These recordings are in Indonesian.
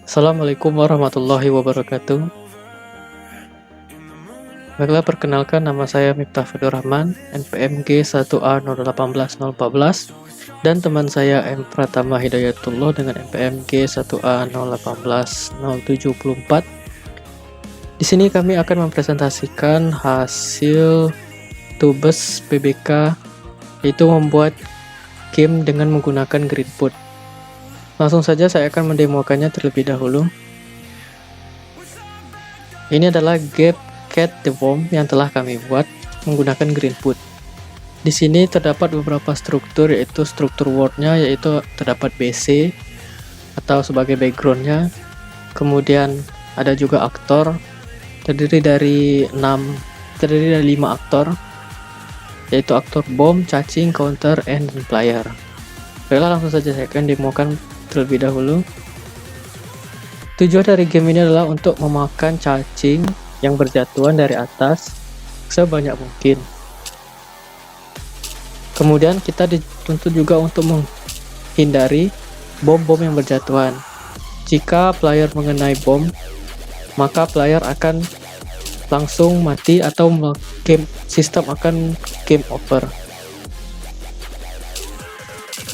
Assalamualaikum warahmatullahi wabarakatuh. Baiklah, perkenalkan nama saya Miftah Fatur Rahman, NPM G1A018014, dan teman saya M Pratama Hidayatullah dengan NPM G1A018074. Di sini kami akan mempresentasikan hasil tugas PBK, yaitu membuat game dengan menggunakan Greenwood. Langsung saja saya akan mendemokannya terlebih dahulu. Ini adalah game Cat the Bomb yang telah kami buat menggunakan Greenwood. Di sini terdapat beberapa struktur, yaitu struktur word-nya, yaitu terdapat BC atau sebagai background-nya. Kemudian ada juga aktor, terdiri dari 5 aktor, yaitu aktor bomb, cacing, counter, and player. Baiklah, langsung saja saya akan demokan terlebih dahulu. Tujuan dari game ini adalah untuk memakan cacing yang berjatuhan dari atas sebanyak mungkin. Kemudian kita dituntut juga untuk menghindari bom-bom yang berjatuhan. Jika player mengenai bom, maka player akan langsung mati atau game sistem akan game over.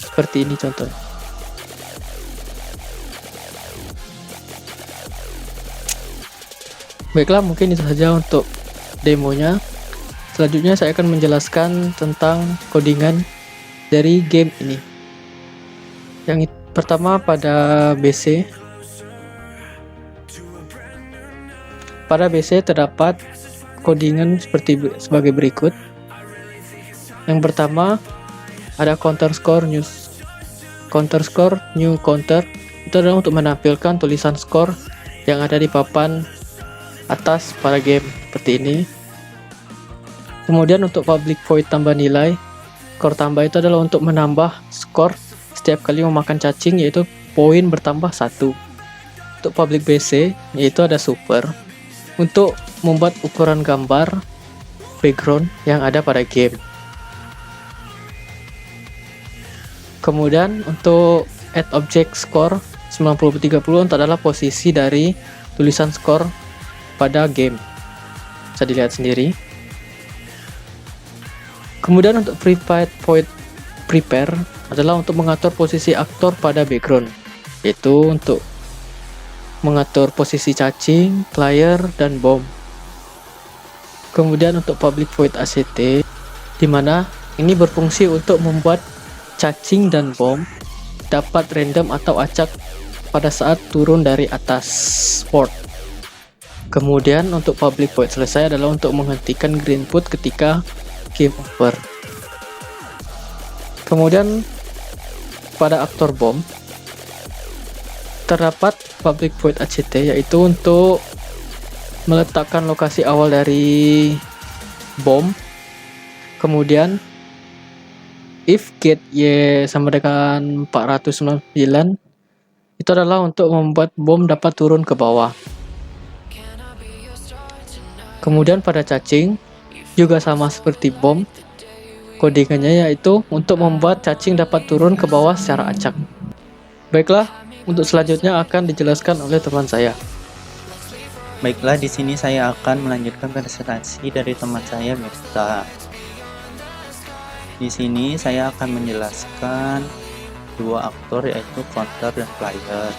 Seperti ini contohnya. Baiklah, mungkin itu saja untuk demonya. Selanjutnya saya akan menjelaskan tentang codingan dari game ini. Yang pertama pada BC. Pada BC terdapat codingan sebagai berikut. Yang pertama ada counter score new counter. Itu adalah untuk menampilkan tulisan skor yang ada di papan atas pada game seperti ini. Kemudian untuk public void tambah nilai, skor tambah itu adalah untuk menambah skor setiap kali memakan cacing, yaitu poin bertambah 1. Untuk public BC, yaitu ada super untuk membuat ukuran gambar background yang ada pada game. Kemudian untuk add object score 90/30 adalah posisi dari tulisan skor pada game, bisa dilihat sendiri. Kemudian untuk prepared void prepare adalah untuk mengatur posisi aktor pada background, yaitu untuk mengatur posisi cacing, player, dan bom. Kemudian untuk public void ACT, di mana ini berfungsi untuk membuat cacing dan bom dapat random atau acak pada saat turun dari atas board. Kemudian untuk public void selesai adalah untuk menghentikan Greenwood ketika game over. Kemudian pada aktor bom terdapat public void ACT, yaitu untuk meletakkan lokasi awal dari bom. Kemudian if get Y sama dengan 499 itu adalah untuk membuat bom dapat turun ke bawah. Kemudian pada cacing juga sama seperti bom, codingannya yaitu untuk membuat cacing dapat turun ke bawah secara acak. Baiklah, untuk selanjutnya akan dijelaskan oleh teman saya. Baiklah, di sini saya akan melanjutkan presentasi dari teman saya, Miftah. Di sini saya akan menjelaskan dua aktor, yaitu counter dan player.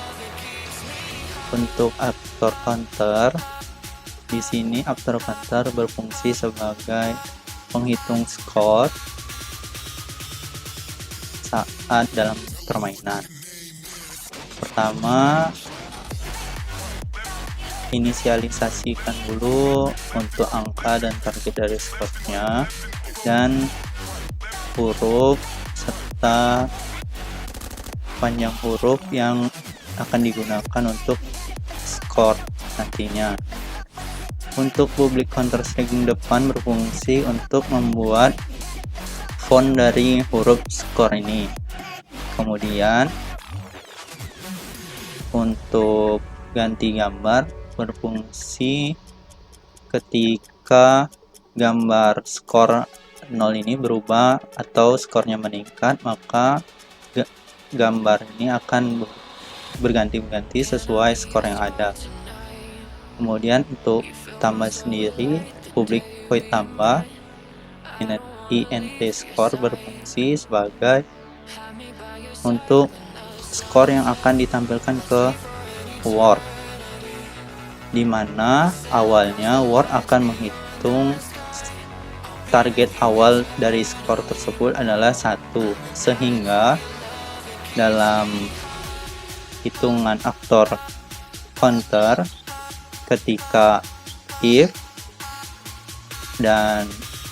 Untuk aktor counter, di sini aktor counter berfungsi sebagai penghitung skor saat dalam permainan. Pertama, inisialisasikan dulu untuk angka dan target dari skornya dan huruf serta panjang huruf yang akan digunakan untuk skor nantinya. Untuk public counter string depan berfungsi untuk membuat font dari huruf skor ini. Kemudian untuk ganti gambar berfungsi ketika gambar skor 0 ini berubah atau skornya meningkat, maka gambar ini akan berganti-ganti sesuai skor yang ada. Kemudian untuk tambah sendiri, public void tambah int score berfungsi sebagai untuk skor yang akan ditampilkan ke word, di mana awalnya word akan menghitung target awal dari skor tersebut adalah 1, sehingga dalam hitungan aktor counter ketika if dan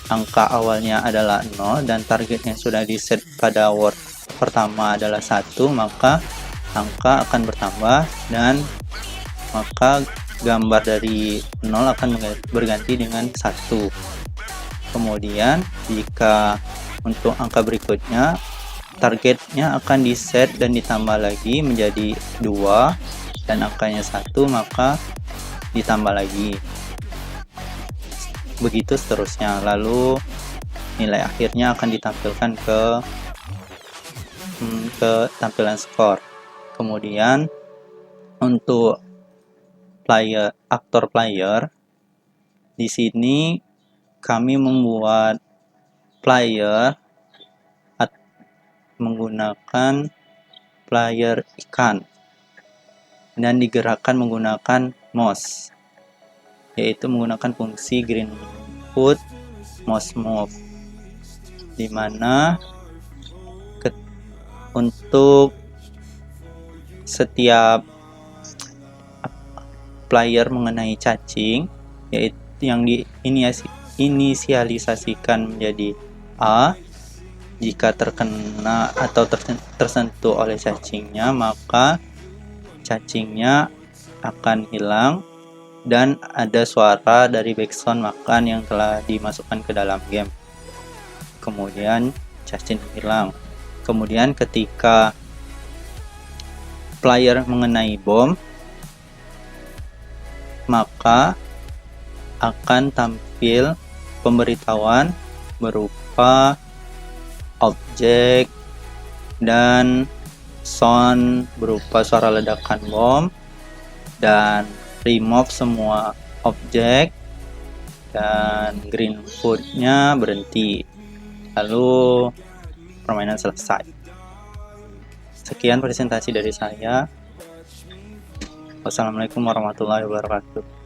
angka awalnya adalah 0 dan targetnya sudah diset pada word pertama adalah 1, maka angka akan bertambah dan maka gambar dari 0 akan berganti dengan 1. Kemudian jika untuk angka berikutnya targetnya akan diset dan ditambah lagi menjadi 2 dan angkanya 1, maka ditambah lagi, begitu seterusnya. Lalu nilai akhirnya akan ditampilkan ke tampilan skor. Kemudian untuk aktor player, di sini kami membuat player menggunakan player ikan dan digerakkan menggunakan mouse, yaitu menggunakan fungsi green foot mouse move, dimana untuk setiap player mengenai cacing, yaitu yang diinisialisasikan menjadi A, jika terkena atau tersentuh oleh cacingnya, maka cacingnya akan hilang dan ada suara dari backsound makan yang telah dimasukkan ke dalam game. Kemudian cacing hilang. Kemudian ketika player mengenai bom, maka akan tampil pemberitahuan berupa objek dan sound berupa suara ledakan bom, dan remove semua objek, dan green food-nya berhenti. Lalu permainan selesai. Sekian presentasi dari saya. Wassalamualaikum warahmatullahi wabarakatuh.